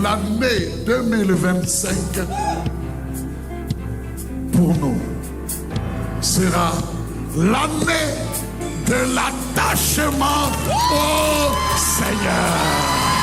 L'année 2025 pour nous sera l'année de l'attachement au Seigneur.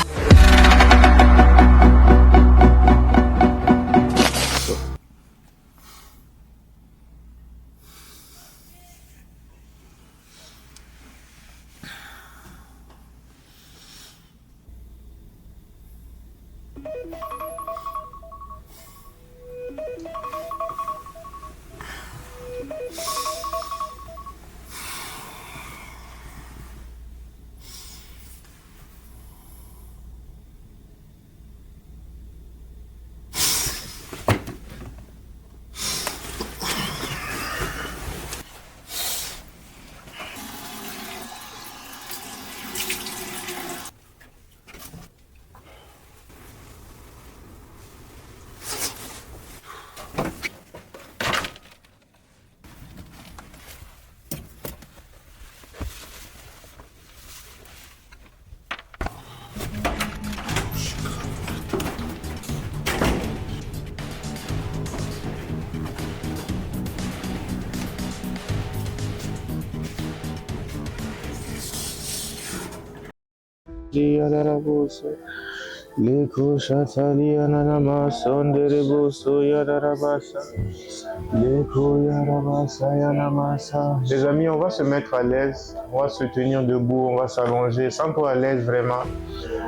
Les amis, on va se mettre à l'aise, on va se tenir debout, on va s'allonger, sens-toi à l'aise vraiment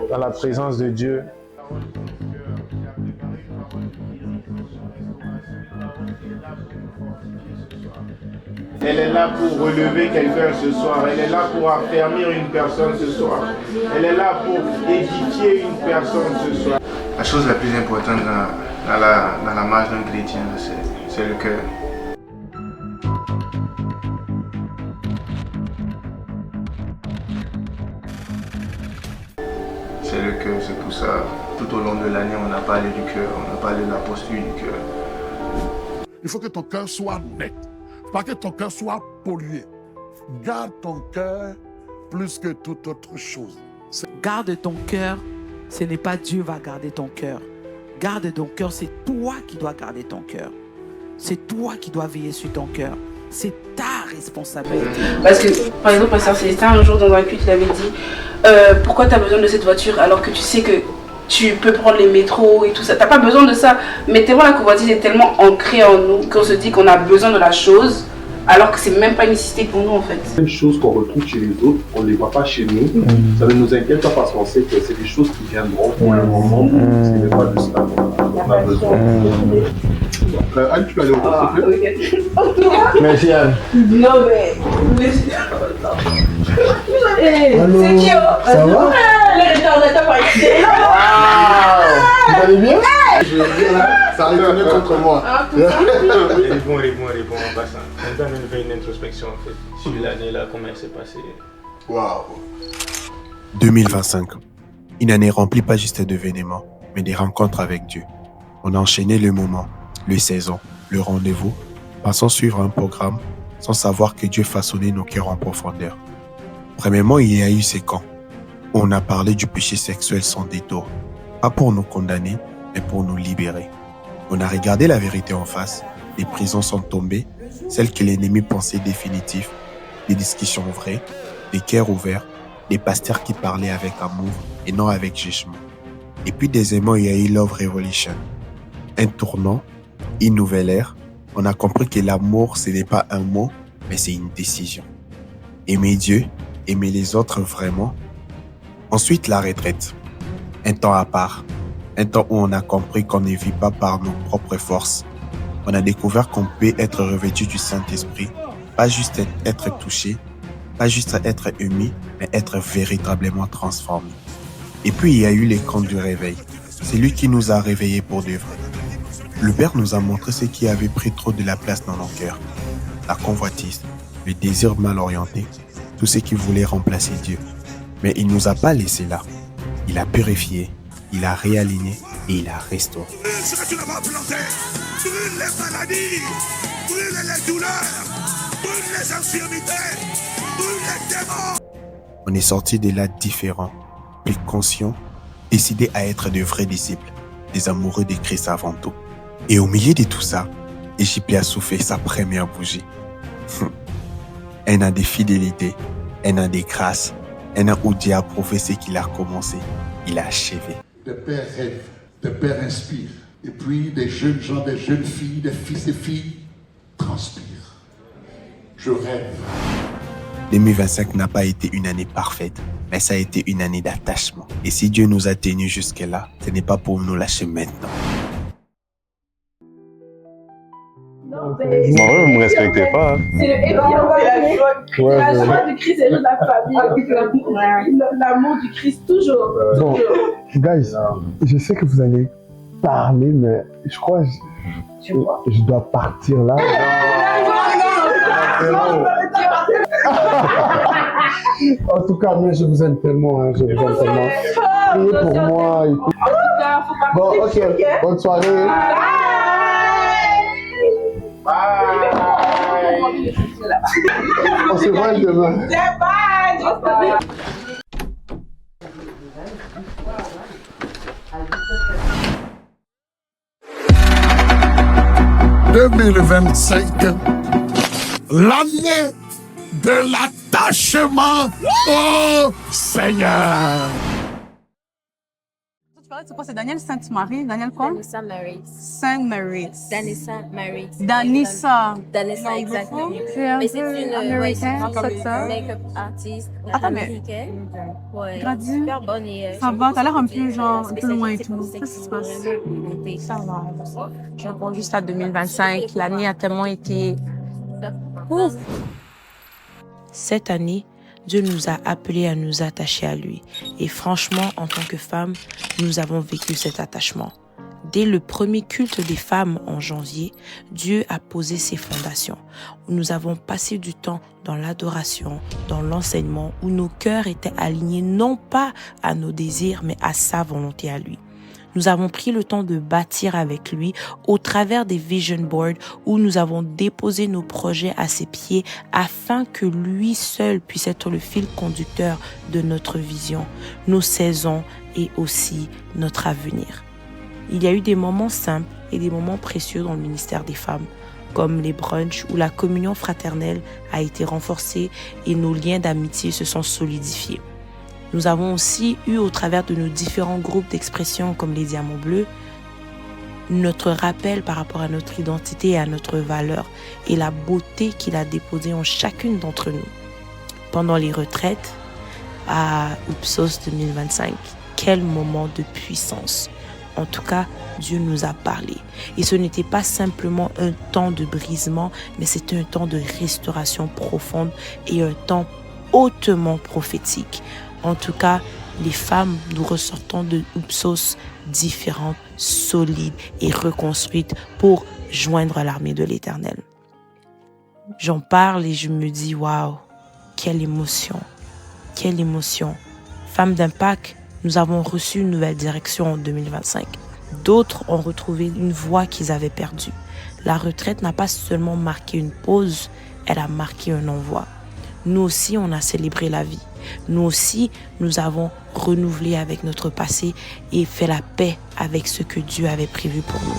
dans la présence de Dieu. Elle est là pour relever quelqu'un ce soir. Elle est là pour affermir une personne ce soir. Elle est là pour édifier une personne ce soir. La chose la plus importante dans la marche d'un chrétien, c'est le cœur. C'est le cœur, c'est pour ça. Tout au long de l'année, on a parlé du cœur, on a parlé de la posture du cœur. Il faut que ton cœur soit net. Pas que ton cœur soit pollué. Garde ton cœur plus que toute autre chose. Garde ton cœur, ce n'est pas Dieu va garder ton cœur. Garde ton cœur, c'est toi qui dois garder ton cœur. C'est toi qui dois veiller sur ton cœur. C'est ta responsabilité. Parce que, par exemple, Pasteur Célestin, un jour dans un culte, il avait dit pourquoi tu as besoin de cette voiture alors que tu sais que tu peux prendre les métros et tout ça. Tu n'as pas besoin de ça. Mais tellement la convoitise est tellement ancrée en nous qu'on se dit qu'on a besoin de la chose alors que c'est même pas une nécessité pour nous en fait. Les choses qu'on retrouve chez les autres, on ne les voit pas chez nous. Ça ne nous inquiète pas parce qu'on sait que c'est des choses qui viendront pour le moment. Ce n'est pas de cela qu'on a besoin. Anne, tu peux aller au s'il te plaît. Merci Anne. Non mais... C'est qui ça va? Les retardataires par ici. Vous allez bien? Je veux dire là, ça a retourné contre moi. Il est bon, on passe. Maintenant, on fait une introspection en fait. Sur l'année là, comment elle s'est passée. Waouh. 2025. Une année remplie pas juste d'événements, mais des rencontres avec Dieu. On a enchaîné le moment, le saison, le rendez-vous, pensant suivre un programme sans savoir que Dieu façonnait nos cœurs en profondeur. Premièrement, il y a eu ces camps où on a parlé du péché sexuel sans détour, pas pour nous condamner, mais pour nous libérer. On a regardé la vérité en face, les prisons sont tombées, celles que l'ennemi pensait définitives, des discussions vraies, des cœurs ouverts, des pasteurs qui parlaient avec amour et non avec jugement. Et puis deuxièmement, il y a eu Love Revolution. Un tournant, une nouvelle ère. On a compris que l'amour, ce n'est pas un mot, mais c'est une décision. Aimer Dieu, aimer les autres vraiment. Ensuite, la retraite. Un temps à part. Un temps où on a compris qu'on ne vit pas par nos propres forces. On a découvert qu'on peut être revêtu du Saint-Esprit, pas juste être touché, pas juste être ému, mais être véritablement transformé. Et puis, il y a eu les camps du réveil. C'est lui qui nous a réveillés pour de vrai. Le Père nous a montré ce qui avait pris trop de la place dans nos cœurs. La convoitise, le désir mal orienté, tout ce qui voulait remplacer Dieu. Mais il ne nous a pas laissé là. Il a purifié, il a réaligné et il a restauré. Ce que tu n'as pas planté, brûle les maladies, brûle les douleurs, brûle les infirmités, brûle les démons. On est sorti de là différents, plus conscients, décidés à être de vrais disciples, des amoureux de Christ avant tout. Et au milieu de tout ça, Égypte a soufflé sa première bougie. Un an de fidélité, un an de grâce, un an où Dieu a prouvé ce qu'il a commencé, il a achevé. Des pères rêvent, des pères inspirent. Et puis des jeunes gens, des jeunes filles, des fils et filles transpirent. Je rêve. 2025 n'a pas été une année parfaite, mais ça a été une année d'attachement. Et si Dieu nous a tenus jusque-là, ce n'est pas pour nous lâcher maintenant. Moi, vous ne me respectez pas. C'est le héros, la joie du Christ et de la famille. L'amour du Christ, toujours. Bon, guys, je sais que vous allez parler, mais je crois que je dois partir là. En tout cas, mais je vous aime tellement, hein, je vous aime tellement. Priez pour moi et tout. Bon, ok, bonne soirée. On se voit demain. Bye. 2025, l'année de l'attachement au Seigneur. Tu parlais de quoi? C'est Daniel Sainte-Marie? Daniel quoi? Danissa Marie. Sainte-Marie. Danissa Marie. Danissa. Danissa, exactement. Mais c'est une américaine, comme ça. make-up artiste Attends, mais américaine. Ouais. Gradi. Super bonne et Ça va, t'as l'air un peu genre, un peu loin et tout. Qu'est-ce qui se passe? Ça va. Je réponds juste à 2025. L'année a tellement été... Ouf. Cette année, Dieu nous a appelés à nous attacher à lui. Et franchement, en tant que femmes, nous avons vécu cet attachement. Dès le premier culte des femmes en janvier, Dieu a posé ses fondations. Nous avons passé du temps dans l'adoration, dans l'enseignement, où nos cœurs étaient alignés non pas à nos désirs, mais à sa volonté à lui. Nous avons pris le temps de bâtir avec lui au travers des vision boards où nous avons déposé nos projets à ses pieds afin que lui seul puisse être le fil conducteur de notre vision, nos saisons et aussi notre avenir. Il y a eu des moments simples et des moments précieux dans le ministère des femmes, comme les brunchs où la communion fraternelle a été renforcée et nos liens d'amitié se sont solidifiés. Nous avons aussi eu, au travers de nos différents groupes d'expression comme les Diamants Bleus, notre rappel par rapport à notre identité et à notre valeur et la beauté qu'il a déposée en chacune d'entre nous. Pendant les retraites, à Ipsos 2025, quel moment de puissance! En tout cas, Dieu nous a parlé. Et ce n'était pas simplement un temps de brisement, mais c'était un temps de restauration profonde et un temps hautement prophétique. En tout cas, les femmes, nous ressortons de Ipsos différentes, solides et reconstruites pour joindre l'armée de l'Éternel. J'en parle et je me dis, waouh, quelle émotion, quelle émotion. Femmes d'impact, nous avons reçu une nouvelle direction en 2025. D'autres ont retrouvé une voie qu'ils avaient perdue. La retraite n'a pas seulement marqué une pause, elle a marqué un envoi. Nous aussi, on a célébré la vie. Nous aussi, nous avons renouvelé avec notre passé et fait la paix avec ce que Dieu avait prévu pour nous.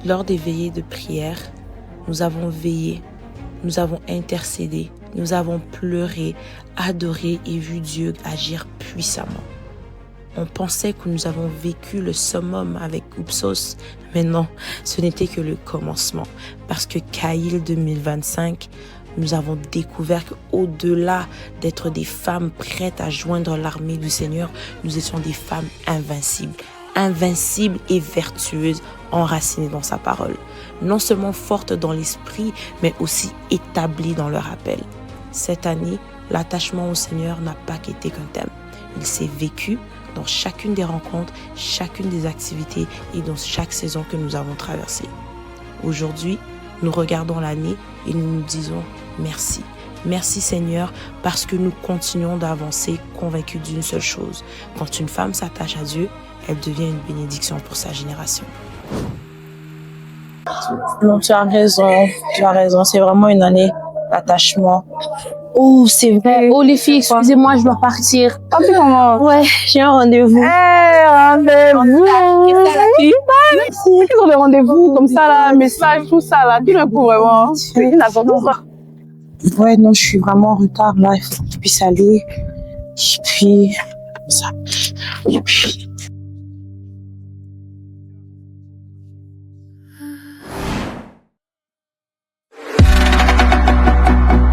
Lors des veillées de prière, nous avons veillé, nous avons intercédé, nous avons pleuré, adoré et vu Dieu agir puissamment. On pensait que nous avons vécu le summum avec Ipsos, mais non, ce n'était que le commencement. Parce que Kaïl 2025, nous avons découvert qu'au-delà d'être des femmes prêtes à joindre l'armée du Seigneur, nous étions des femmes invincibles. Invincibles et vertueuses, enracinées dans sa parole. Non seulement fortes dans l'esprit, mais aussi établies dans leur appel. Cette année, l'attachement au Seigneur n'a pas été qu'un thème. Il s'est vécu dans chacune des rencontres, chacune des activités et dans chaque saison que nous avons traversée. Aujourd'hui, nous regardons l'année et nous nous disons merci. Merci Seigneur parce que nous continuons d'avancer convaincus d'une seule chose. Quand une femme s'attache à Dieu, elle devient une bénédiction pour sa génération. Non, tu as raison. C'est vraiment une année d'attachement. Oh, c'est vrai. Oh, les filles, excusez-moi, je dois partir. Ah, puis comment? Ouais, j'ai un rendez-vous. Rendez-vous. Merci. Ils ont des rendez-vous comme ça, là, message, tout ça, là. Tu le coup, vraiment. Ouais, non, je suis vraiment en retard, là. Il faut que je puisse aller. Et puis, ça. Et puis.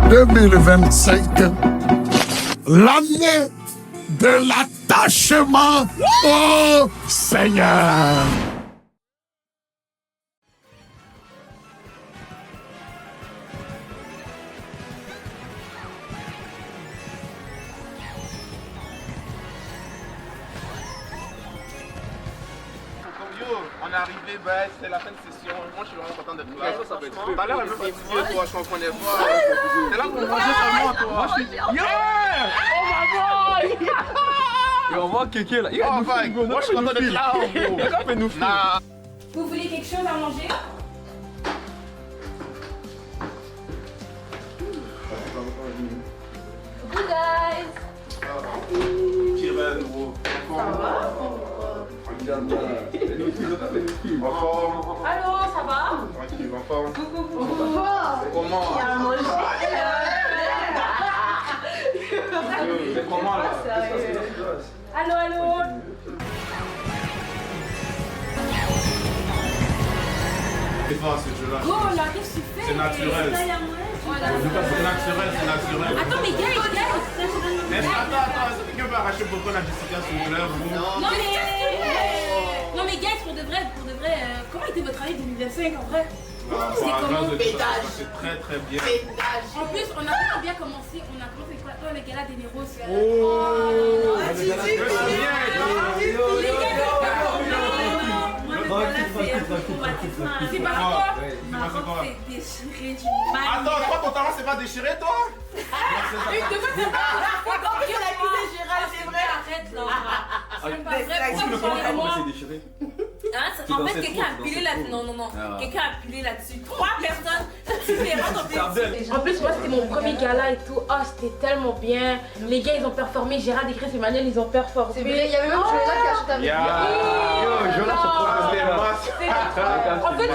2025, l'année de l'attachement au Seigneur. On est arrivé, c'était la fin de session. Moi, je suis vraiment content d'être là. Ça va être cool. T'as l'air un peu fatigué, toi, je comprenais pas. T'es là pour manger seulement, toi. Moi, je suis. Yeah! Oh my boy! Et on voit Kéké là. Oh, moi, je suis content d'être là, gros. Vous voulez quelque chose à manger? Good guys! Qui va à nouveau? Ça va? Allô, ça va? Tranquille, en forme. Coucou. Comment? Il y a à manger. C'est comment là? Allô? C'est pas ce jeu-là. Go là, qu'est-ce que tu fais? C'est naturel. C'est naturel. Attends, mais gars. Attends, quelqu'un veut arracher pourquoi la Jessica sur le lèvre? Non mais guys, pour de vrai, comment était votre année 2025 en vrai? C'était comment? C'est très très bien. En plus, on a vraiment bien commencé, on a commencé quoi? Oh, le gala des Néros. C'est pas quoi? C'est déchiré du mal. Attends, toi ton talent c'est pas déchiré toi? C'est vrai, arrête là. C'est pas vrai, pourquoi c'est déchiré? En fait, quelqu'un a appuyé là-dessus. Non. Quelqu'un a appuyé là-dessus. 3 personnes différentes en plus. En plus, moi, c'était mon premier gala et tout. Oh, c'était tellement bien. Les gars, ils ont performé. Gérard et Chris Emmanuel, ils ont performé. C'est vrai, il y avait même Jola qui a acheté avec Yo, Jola, En fait,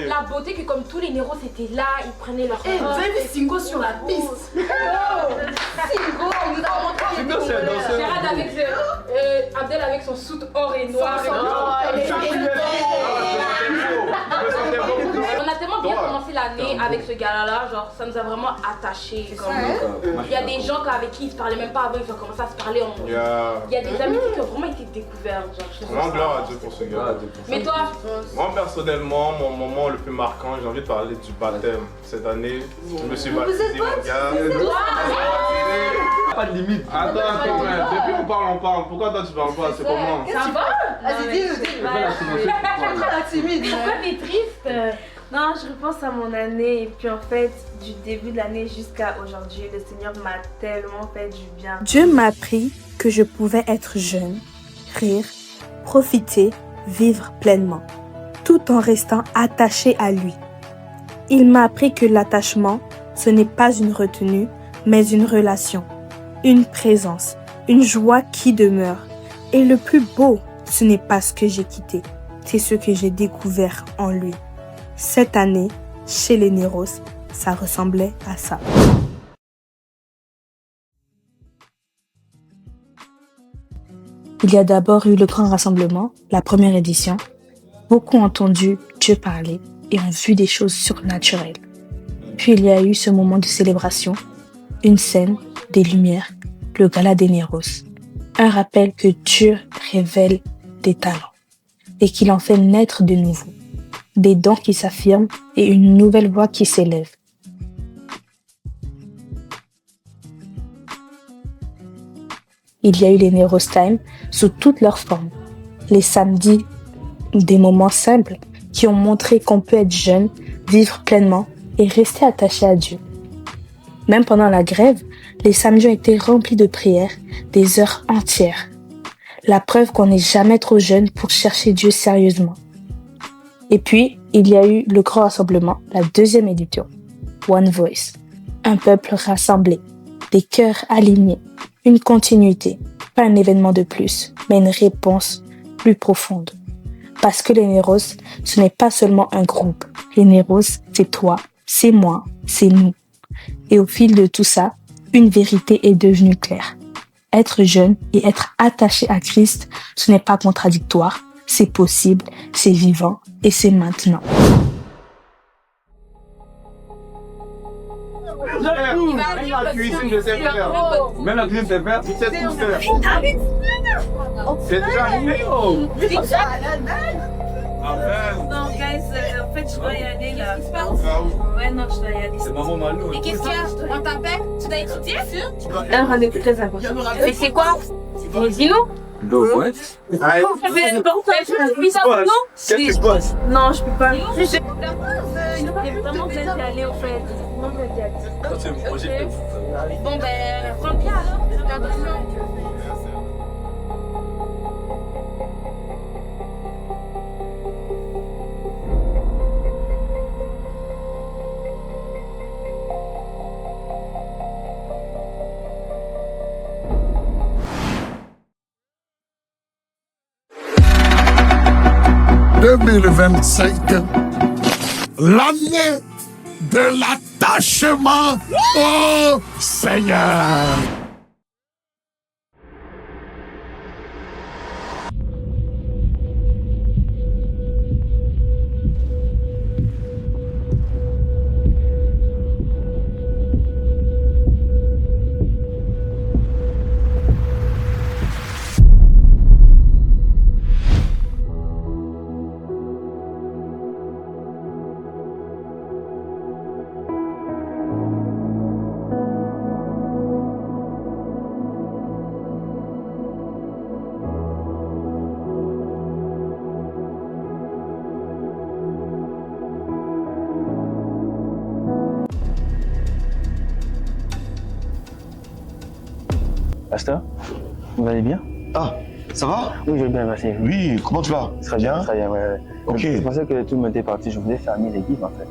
la beauté que comme tous les Néros étaient là, ils prenaient leur... Vous avez vu Singo sur la piste? Singo, on nous a montré. Gérard avec Abdel avec son soute or et noir. On a tellement bien commencé l'année avec ce gala-là, genre ça nous a vraiment attachés. Il y a des gens avec qui ils se parlaient même pas avant, ils ont commencé à se parler. Il y a des amitiés qui ont vraiment été découvertes. Vraiment gloire à Dieu pour ce gars. Mais toi? Moi personnellement, mon moment le plus marquant, j'ai envie de parler du baptême. Cette année, je me suis baptisé mon gars. Pas de limite. Attends, depuis on parle. Pourquoi toi tu parles pas? C'est comment? Ça va? Vas-y, dis-nous. La timide. Pourquoi t'es triste? Non, je repense à mon année et puis en fait, du début de l'année jusqu'à aujourd'hui, le Seigneur m'a tellement fait du bien. Dieu m'a appris que je pouvais être jeune, rire, profiter, vivre pleinement, tout en restant attaché à lui. Il m'a appris que l'attachement, ce n'est pas une retenue, mais une relation, une présence, une joie qui demeure. Et le plus beau, ce n'est pas ce que j'ai quitté, c'est ce que j'ai découvert en lui. Cette année, chez les Néros, ça ressemblait à ça. Il y a d'abord eu le grand rassemblement, la première édition. Beaucoup ont entendu Dieu parler et ont vu des choses surnaturelles. Puis il y a eu ce moment de célébration, une scène, des lumières, le gala des Néros. Un rappel que Dieu révèle des talents et qu'il en fait naître de nouveaux. Des dons qui s'affirment et une nouvelle voix qui s'élève. il y a eu les Neros Time sous toutes leurs formes. Les samedis, des moments simples qui ont montré qu'on peut être jeune, vivre pleinement et rester attaché à Dieu. Même pendant la grève, les samedis ont été remplis de prières, des heures entières. La preuve qu'on n'est jamais trop jeune pour chercher Dieu sérieusement. Et puis, il y a eu le grand rassemblement, la deuxième édition. One Voice. Un peuple rassemblé, des cœurs alignés, une continuité, pas un événement de plus, mais une réponse plus profonde. Parce que les Neros, ce n'est pas seulement un groupe. Les Neros, c'est toi, c'est moi, c'est nous. Et au fil de tout ça, une vérité est devenue claire. Être jeune et être attaché à Christ, ce n'est pas contradictoire, c'est possible, c'est vivant et c'est maintenant. Même la cuisine, je sais faire. Même la cuisine, c'est faire. Tu sais tout faire. C'est déjà arrivé. Non, guys, en fait, je dois y aller là. Ouais, non, je dois y aller. C'est maman Malou. Et qu'est-ce qu'il y a? On t'appelle? Tu dois étudier? Un rendez-vous très important. Mais c'est quoi? Dis-nous. Ouais. Qu'est-ce qui se passe? Non, je peux pas. J'ai vraiment besoin d'y aller au fait. Bon, ben, rentre bien alors. L'année de l'attachement au Seigneur. Pasteur, vous allez bien? Ah, ça va? Oui, je vais bien, merci. Oui, comment tu vas? Très bien, très bien, ouais. Ok. Je pensais que tout le monde était parti, je voulais fermer l'équipe en fait.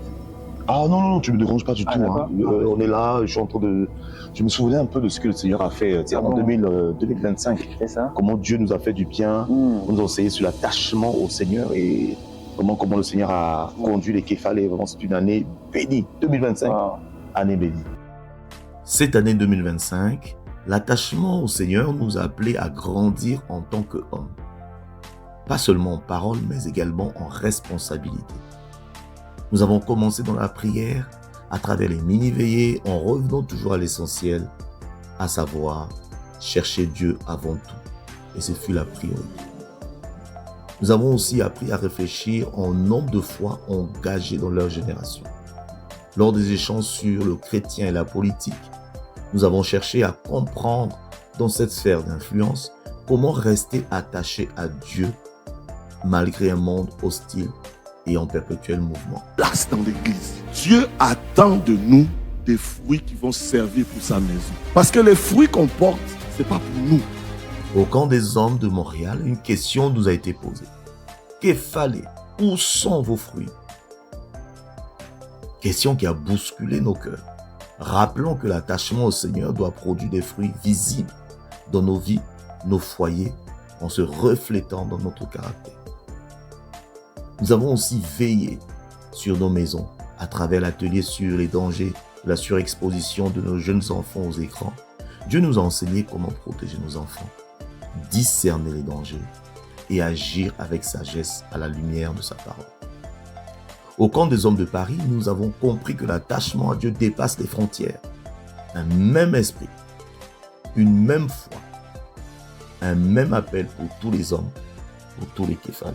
Ah non, non, tu me déranges pas du tout. Hein. On est là, je suis en train de... Je me souvenais un peu de ce que le Seigneur a fait en 2025. C'est ça. Comment Dieu nous a fait du bien, nous a enseigné sur l'attachement au Seigneur et comment le Seigneur a conduit les Képhales. Vraiment, c'est une année bénie. 2025, année bénie. Cette année 2025, l'attachement au Seigneur nous a appelés à grandir en tant qu'hommes. Pas seulement en parole, mais également en responsabilité. Nous avons commencé dans la prière, à travers les mini-veillées, en revenant toujours à l'essentiel, à savoir chercher Dieu avant tout. Et ce fut la priorité. Nous avons aussi appris à réfléchir en nombre de fois engagés dans leur génération. Lors des échanges sur le chrétien et la politique, nous avons cherché à comprendre dans cette sphère d'influence comment rester attaché à Dieu malgré un monde hostile et en perpétuel mouvement. Place dans l'église. Dieu attend de nous des fruits qui vont servir pour sa maison. Parce que les fruits qu'on porte, c'est pas pour nous. Au camp des hommes de Montréal, une question nous a été posée. Képhales, où sont vos fruits? Question qui a bousculé nos cœurs. Rappelons que l'attachement au Seigneur doit produire des fruits visibles dans nos vies, nos foyers, en se reflétant dans notre caractère. Nous avons aussi veillé sur nos maisons à travers l'atelier sur les dangers de la surexposition de nos jeunes enfants aux écrans. Dieu nous a enseigné comment protéger nos enfants, discerner les dangers et agir avec sagesse à la lumière de sa parole. Au camp des hommes de Paris, nous avons compris que l'attachement à Dieu dépasse les frontières. Un même esprit, une même foi, un même appel pour tous les hommes, pour tous les Képhales.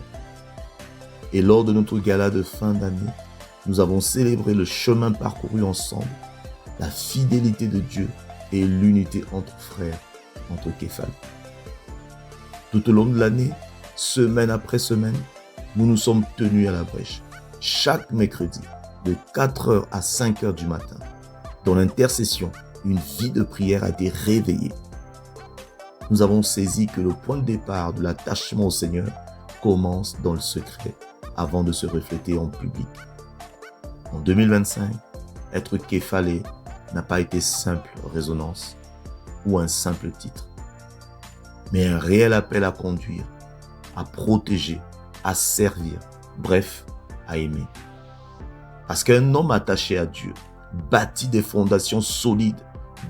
Et lors de notre gala de fin d'année, nous avons célébré le chemin parcouru ensemble, la fidélité de Dieu et l'unité entre frères entre Képhale. Tout au long de l'année, semaine après semaine, nous nous sommes tenus à la brèche. Chaque mercredi, de 4h à 5h du matin, dans l'intercession, une vie de prière a été réveillée. Nous avons saisi que le point de départ de l'attachement au Seigneur commence dans le secret avant de se refléter en public. En 2025, être Képhalé n'a pas été simple résonance ou un simple titre, mais un réel appel à conduire, à protéger, à servir, bref, à aimer. Parce qu'un homme attaché à Dieu bâtit des fondations solides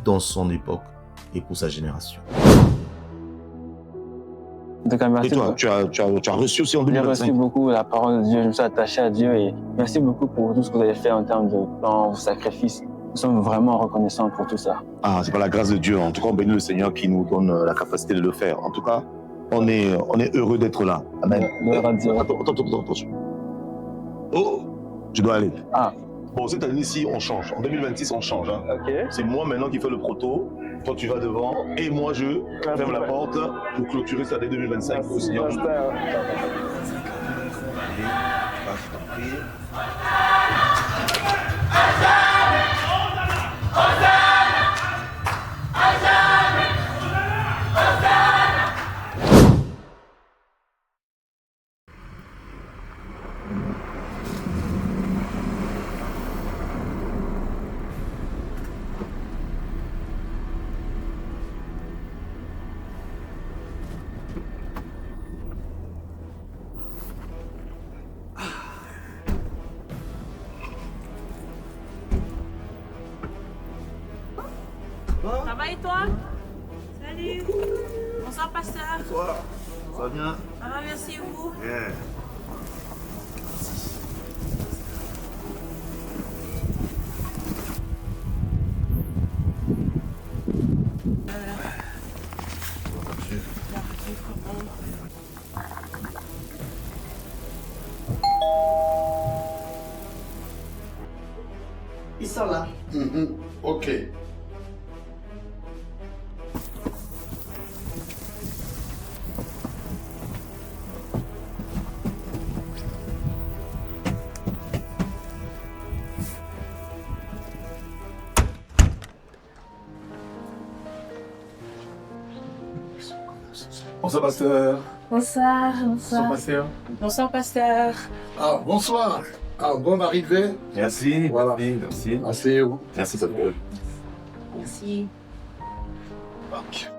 dans son époque et pour sa génération. En tout cas, merci. Et toi, tu as reçu aussi en 2025? J'ai reçu beaucoup la parole de Dieu, je me suis attaché à Dieu et merci beaucoup pour tout ce que vous avez fait en termes de temps, vos sacrifices. Nous sommes vraiment reconnaissants pour tout ça. Ah, c'est pas la grâce de Dieu. En tout cas, on bénit le Seigneur qui nous donne la capacité de le faire. En tout cas, on est heureux d'être là. Amen. Attends. Oh, je dois aller. Ah. Bon, cette année-ci, on change. En 2026, on change. Hein. Okay. C'est moi maintenant qui fais le proto. Toi, tu vas devant. Et moi, je ferme la porte pour clôturer cette année 2025. Aussi. Ça va et toi? Salut. Bonsoir, pasteur. Bonsoir. Ça va bien? Ça va, merci et vous? Yeah. Ils sont là. Ok. Bonsoir, pasteur. Bonsoir. Bonsoir, pasteur. Bonsoir, pasteur. Ah, bonsoir. Ah, bonne arrivée. Merci. Voilà. Merci. Asseyez-vous. Merci, pasteur. Merci. Ok.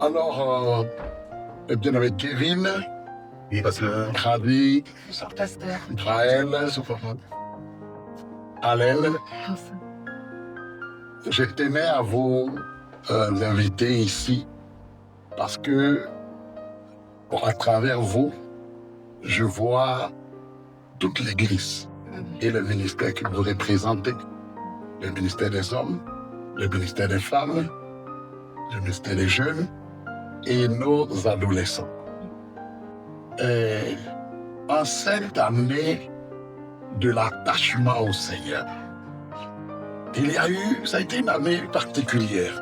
Alors, bien avec Kevin. Oui, pasteur. Khadi. Bonsoir, pasteur. Raël. Alain. Je tenais à vous inviter ici parce que, à travers vous, je vois toute l'Église et le ministère que vous représentez. Le ministère des hommes, le ministère des femmes, le ministère des jeunes et nos adolescents. Et en cette année de l'attachement au Seigneur, ça a été une année particulière.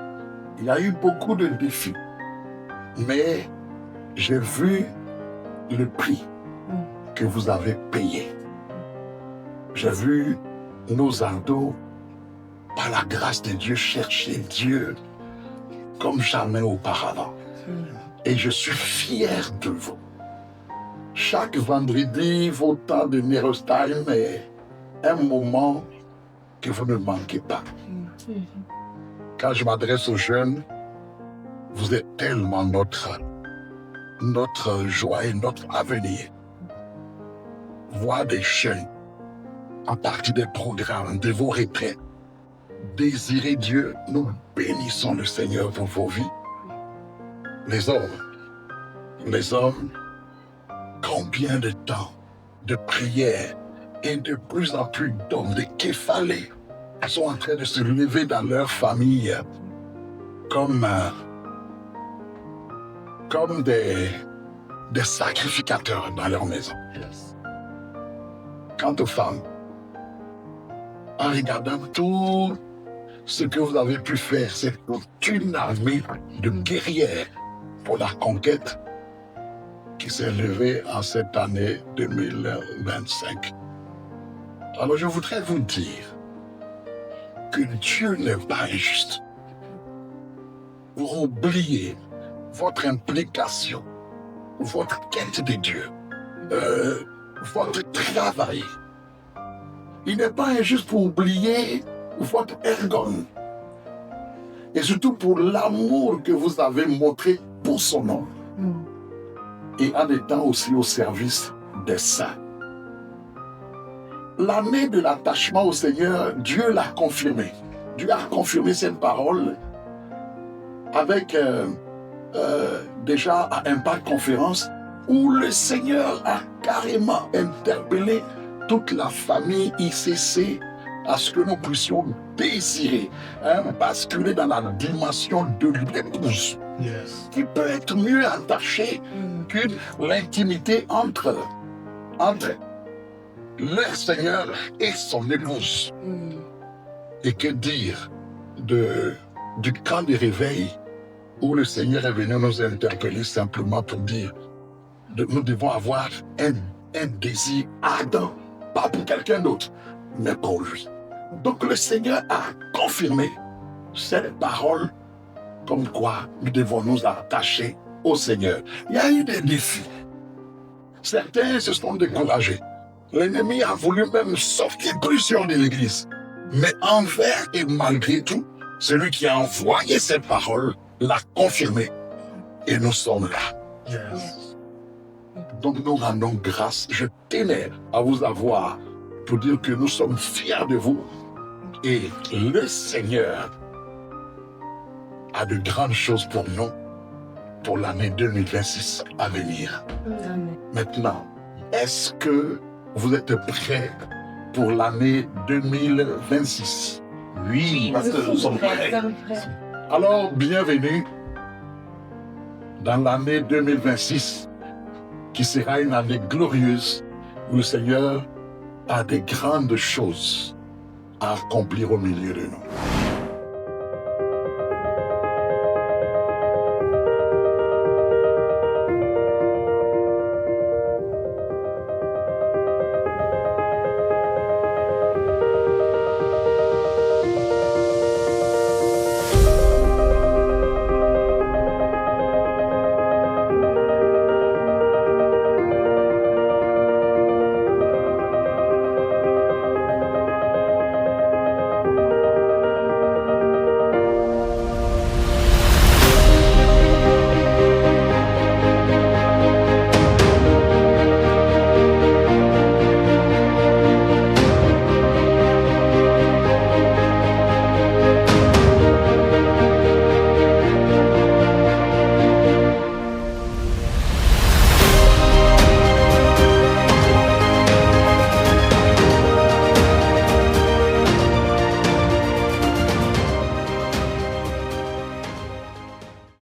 Il y a eu beaucoup de défis. Mais j'ai vu le prix que vous avez payé. J'ai vu nos ados, par la grâce de Dieu, chercher Dieu comme jamais auparavant. Et je suis fier de vous. Chaque vendredi, vos temps de Neros Time est un moment que vous ne manquez pas. Quand je m'adresse aux jeunes, vous êtes tellement notre joie et notre avenir. Voir des jeunes, à partir des programmes, de vos retraites, désirer Dieu, nous bénissons le Seigneur pour vos vies. Les hommes, combien de temps de prière et de plus en plus d'hommes, de Képhalé, sont en train de se lever dans leur famille comme des sacrificateurs dans leur maison. Quant aux femmes, en regardant tout ce que vous avez pu faire, c'est toute une armée de guerrières pour la conquête qui s'est levée en cette année 2025. Alors je voudrais vous dire que Dieu n'est pas injuste. Vous oubliez votre implication, votre quête de Dieu, votre travail. Il n'est pas injuste pour oublier votre ergon. Et surtout pour l'amour que vous avez montré pour son nom. Et en étant aussi au service des saints. L'année de l'attachement au Seigneur, Dieu l'a confirmé. Dieu a confirmé cette parole avec déjà à Impact Conférence où le Seigneur a carrément interpellé toute la famille ICC à ce que nous puissions désirer, basculer dans la dimension de l'épouse, qui peut être mieux attachée que l'intimité entre le Seigneur et son épouse. Et que dire du camp de réveil où le Seigneur est venu nous interpeller simplement pour dire nous devons avoir un désir ardent, pas pour quelqu'un d'autre, mais pour lui. Donc le Seigneur a confirmé cette parole comme quoi nous devons nous attacher au Seigneur. Il y a eu des défis. Certains se sont découragés. L'ennemi a voulu même sortir plusieurs de l'Église. Mais envers et malgré tout, celui qui a envoyé cette parole l'a confirmé. Et nous sommes là. Donc nous rendons grâce. Je tenais à vous avoir pour dire que nous sommes fiers de vous. Et le Seigneur a de grandes choses pour nous pour l'année 2026 à venir. Maintenant, est-ce que vous êtes prêts pour l'année 2026? Oui, parce que nous sommes prêts. Alors, bienvenue dans l'année 2026, qui sera une année glorieuse où le Seigneur a des grandes choses à accomplir au milieu de nous.